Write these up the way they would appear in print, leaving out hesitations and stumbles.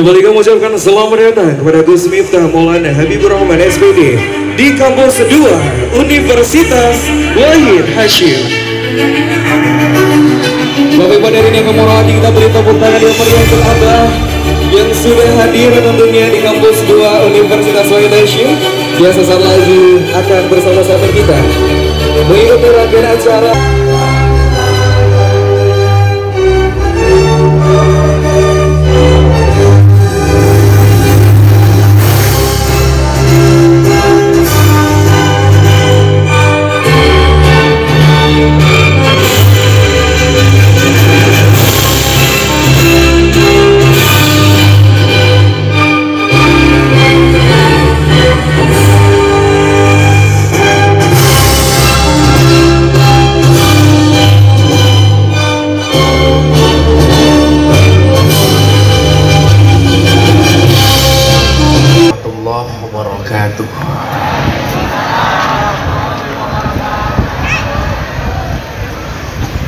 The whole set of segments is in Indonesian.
Kembali kami ucapkan selamat datang kepada Gus Miftah Maulana Habibur Rahman SPD di Kampus 2 Universitas Wahid Hasyim. Bapak Ibu hadirin yang kami kita beri tepuk tangan yang meriah untuk Anda yang sudah hadir tentunya di Kampus 2 Universitas Wahid Hasyim. Yang sesaat lagi akan bersama-sama kita mengikuti rangkaian acara.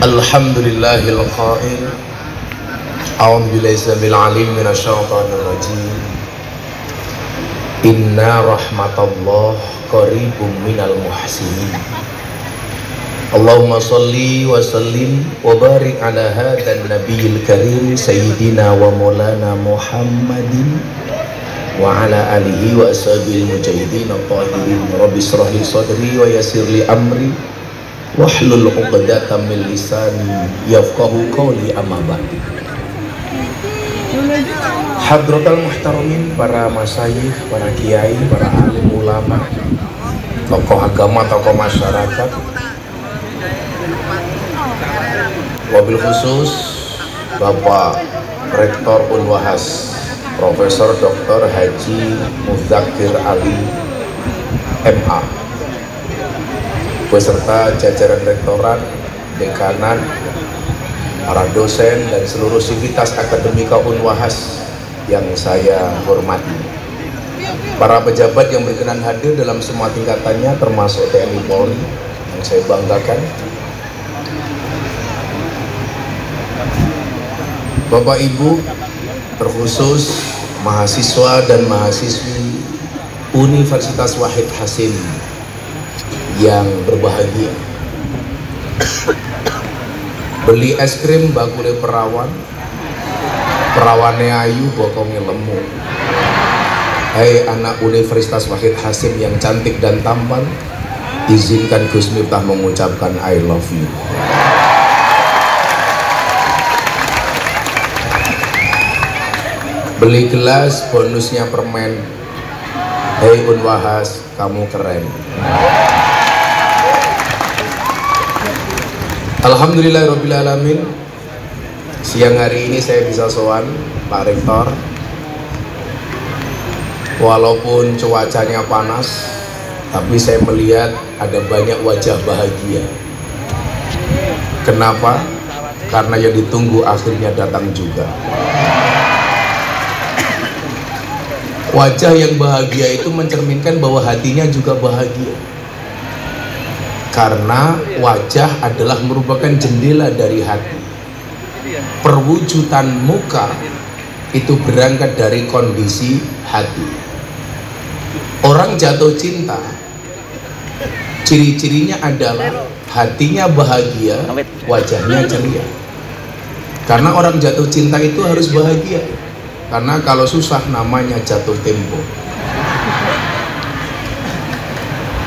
Alhamdulillahil qail a'udzu billahi samil alim minasyaitonir rajim inna rahmatallah qaribum minal muhsinin. Allahumma sholli wa sallim wa barik ala hadzal nabiyil karim sayyidina wa maulana Muhammadin wa ala alihi wa ashabil mujahidin at-tahirin. Rabbi shrah li sadri wa yassir li amri wahlul 'uqdatam min lisani yafqahu qawli, amma ba'du. Hadratul muhtaramin, para masyayikh, para kiai, para alim ulama, tokoh agama, tokoh masyarakat, wabil khusus Bapak Rektor Unwahas Profesor Dr. Haji Muzakir Ali MA, beserta jajaran rektorat, dekanan, para dosen dan seluruh sivitas akademika Unwahas yang saya hormati, para pejabat yang berkenan hadir dalam semua tingkatannya termasuk TNI Polri yang saya banggakan, Bapak Ibu, terkhusus mahasiswa dan mahasiswi Universitas Wahid Hasyim yang berbahagia. Beli es krim bakule perawan, perawannya ayu bokongnya lemu. Hai anak Universitas Wahid Hasyim yang cantik dan tampan, izinkan Gus Miftah mengucapkan I love you. Beli gelas bonusnya permen. Hei Unwahas, kamu keren. Alhamdulillahirrabbilalamin. Siang hari ini saya bisa sowan Pak Rektor. Walaupun cuacanya panas, tapi saya melihat ada banyak wajah bahagia. Kenapa? Karena yang ditunggu akhirnya datang juga. Wajah yang bahagia itu mencerminkan bahwa hatinya juga bahagia. Karena wajah adalah merupakan jendela dari hati. Perwujudan muka itu berangkat dari kondisi hati. Orang jatuh cinta, ciri-cirinya adalah hatinya bahagia, wajahnya ceria. Karena orang jatuh cinta itu harus bahagia. Karena kalau susah namanya jatuh tempo.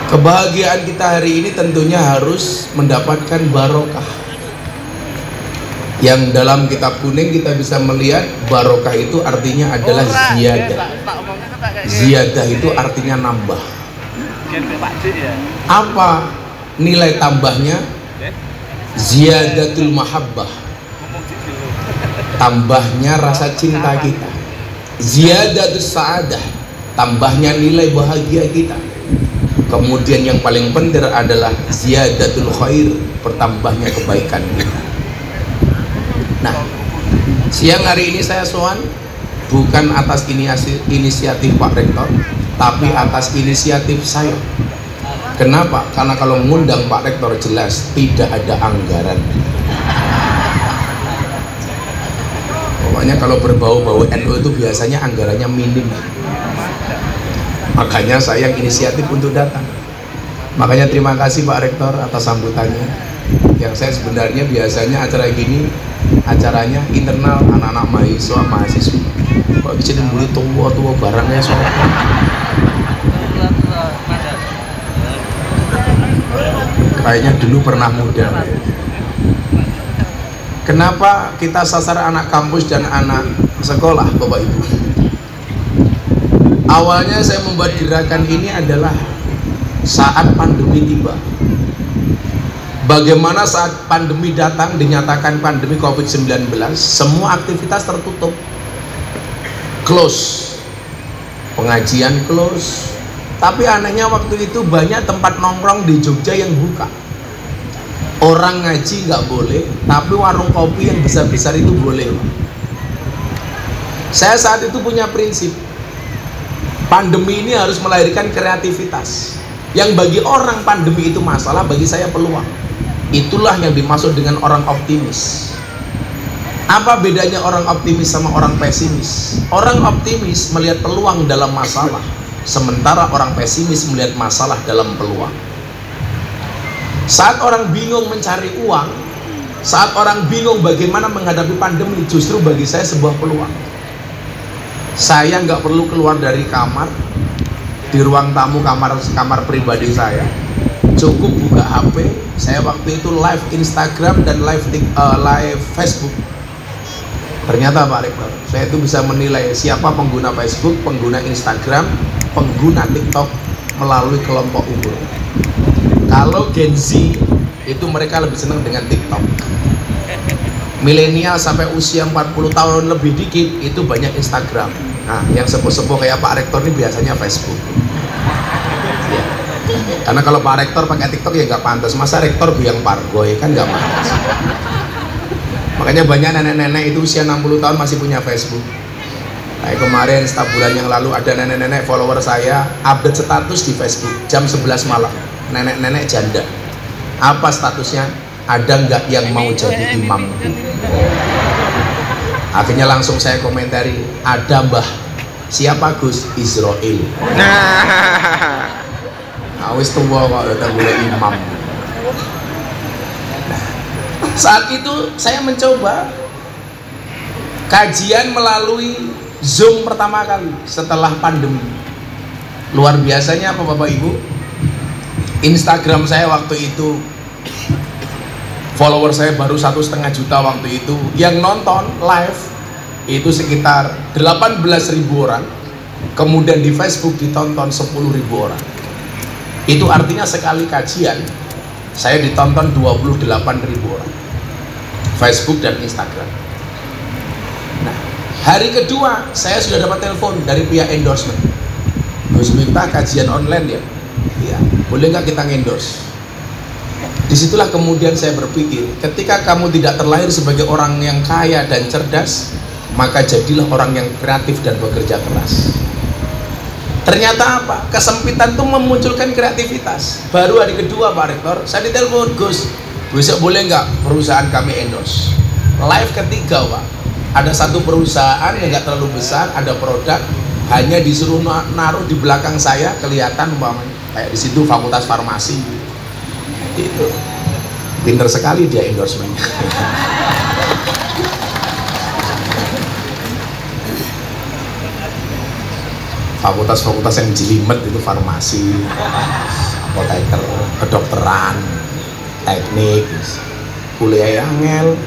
Kebahagiaan kita hari ini tentunya harus mendapatkan barokah. Yang dalam kitab kuning kita bisa melihat barokah itu artinya adalah ziyadah. Ziyadah itu artinya nambah. Apa nilai tambahnya? Ziyadatul mahabbah, tambahnya rasa cinta kita. Ziyadatus sa'adah, tambahnya nilai bahagia kita. Kemudian yang paling penting adalah ziyadatul khair, bertambahnya kebaikan kita. Nah, siang hari ini saya sowan bukan atas inisiatif Pak Rektor, tapi atas inisiatif saya. Kenapa? Karena kalau mengundang Pak Rektor jelas tidak ada anggaran. Pokoknya kalau berbau-bau NU itu biasanya anggarannya minim. Makanya saya yang inisiatif untuk datang. Makanya terima kasih Pak Rektor atas sambutannya. Yang saya sebenarnya biasanya acara gini, acaranya internal anak-anak mahasiswa. Kok bisa dibeli tua-tua barangnya soalnya. Kayaknya dulu pernah muda. Kenapa kita sasar anak kampus dan anak sekolah, Bapak Ibu? Awalnya saya membuat gerakan ini adalah saat pandemi tiba. Bagaimana saat pandemi datang, dinyatakan pandemi COVID-19, semua aktivitas tertutup, close, pengajian close. Tapi anehnya waktu itu banyak tempat nongkrong di Jogja yang buka. Orang ngaji nggak boleh, tapi warung kopi yang besar-besar itu boleh. Saya saat itu punya prinsip, pandemi ini harus melahirkan kreativitas. Yang bagi orang pandemi itu masalah, bagi saya peluang. Itulah yang dimaksud dengan orang optimis. Apa bedanya orang optimis sama orang pesimis? Orang optimis melihat peluang dalam masalah, sementara orang pesimis melihat masalah dalam peluang. Saat orang bingung mencari uang, saat orang bingung bagaimana menghadapi pandemi, justru bagi saya sebuah peluang. Saya nggak perlu keluar dari kamar, di ruang tamu kamar pribadi saya, cukup buka HP. Saya waktu itu live Instagram dan live Facebook. Ternyata Pak Rektor, saya itu bisa menilai siapa pengguna Facebook, pengguna Instagram, pengguna TikTok melalui kelompok umur. Kalau Gen Z itu mereka lebih senang dengan TikTok. Milenial sampai usia 40 tahun lebih dikit itu banyak Instagram. Nah, yang sepuh-sepuh kayak Pak Rektor ini biasanya Facebook. Ya. Karena kalau Pak Rektor pakai TikTok ya nggak pantas. Masa Rektor biang pargoy kan nggak pantas. Makanya banyak nenek-nenek itu usia 60 tahun masih punya Facebook. Kayak kemarin setahun bulan yang lalu ada nenek-nenek follower saya update status di Facebook jam 11 malam. Nenek-nenek janda. Apa statusnya? Ada nggak yang mau jadi imam? Akhirnya langsung saya komentari, ada Mbah. Siapa Gus? Israel. Nah, wis tua kok udah boleh imam. Nah, saat itu saya mencoba kajian melalui Zoom pertama kali setelah pandemi. Luar biasanya apa Bapak Ibu? Instagram saya waktu itu follower saya baru 1,5 juta waktu itu. Yang nonton live itu sekitar 18.000 orang. Kemudian di Facebook ditonton 10.000 orang. Itu artinya sekali kajian saya ditonton 28.000 orang. Facebook dan Instagram. Nah, hari kedua saya sudah dapat telepon dari pihak endorsement. Gus minta kajian online ya. Ya, boleh nggak kita endorse? Disitulah kemudian saya berpikir, ketika kamu tidak terlahir sebagai orang yang kaya dan cerdas, maka jadilah orang yang kreatif dan bekerja keras. Ternyata apa? Kesempitan itu memunculkan kreativitas. Baru hari kedua Pak Rektor, saya ditelepon, Gus, besok boleh nggak perusahaan kami endorse? Live ketiga Pak, ada satu perusahaan yang nggak terlalu besar, ada produk, hanya disuruh naruh di belakang saya, kelihatan umpamanya kayak di situ fakultas farmasi. Itu pinter sekali dia endorsementnya. Fakultas-fakultas yang jelimet itu farmasi, apoteker, kedokteran, teknik, kuliah yang angel,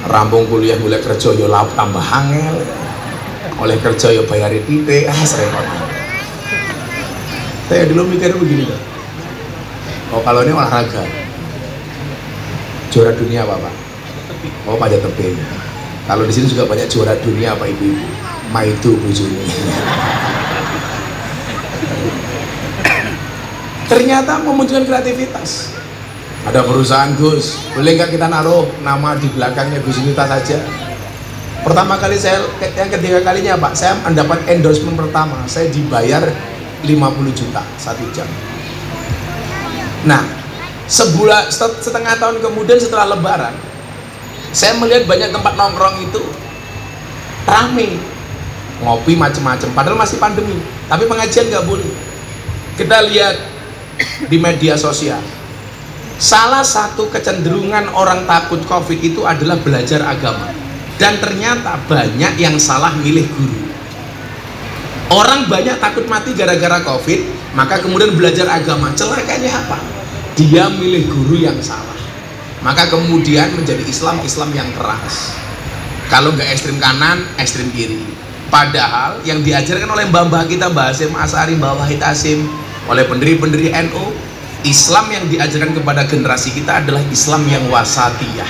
rampung kuliah mulai kerja yo lauk tambah angel, oleh kerja yo bayari titik, serempet. Saya dulu mikir begini kan, oh kalau ini olahraga, juara dunia apa Pak? Oh panjat tebing. Kalau di sini juga banyak juara dunia Pak Ibu-ibu, maitu bujuni. Ternyata memunculkan kreativitas. Ada perusahaan Gus, boleh nggak kita naruh nama di belakangnya Gus Miftah saja? Pertama kali saya, yang ketiga kalinya Pak, saya mendapat endorsement pertama, saya dibayar 50 juta 1 jam. Nah, setengah tahun kemudian setelah Lebaran, saya melihat banyak tempat nongkrong itu rame, ngopi macem-macem, padahal masih pandemi, tapi pengajian nggak boleh. Kita lihat di media sosial, salah satu kecenderungan orang takut COVID itu adalah belajar agama, dan ternyata banyak yang salah milih guru. Orang banyak takut mati gara-gara COVID, maka kemudian belajar agama. Celakanya apa? Dia milih guru yang salah, maka kemudian menjadi Islam yang keras. Kalau nggak ekstrim kanan, ekstrim kiri. Padahal yang diajarkan oleh mbah-mbah kita, Mbah Hasyim Asy'ari, Mbah Wahid Hasyim, oleh pendiri-pendiri NU, Islam yang diajarkan kepada generasi kita adalah Islam yang wasatiyah.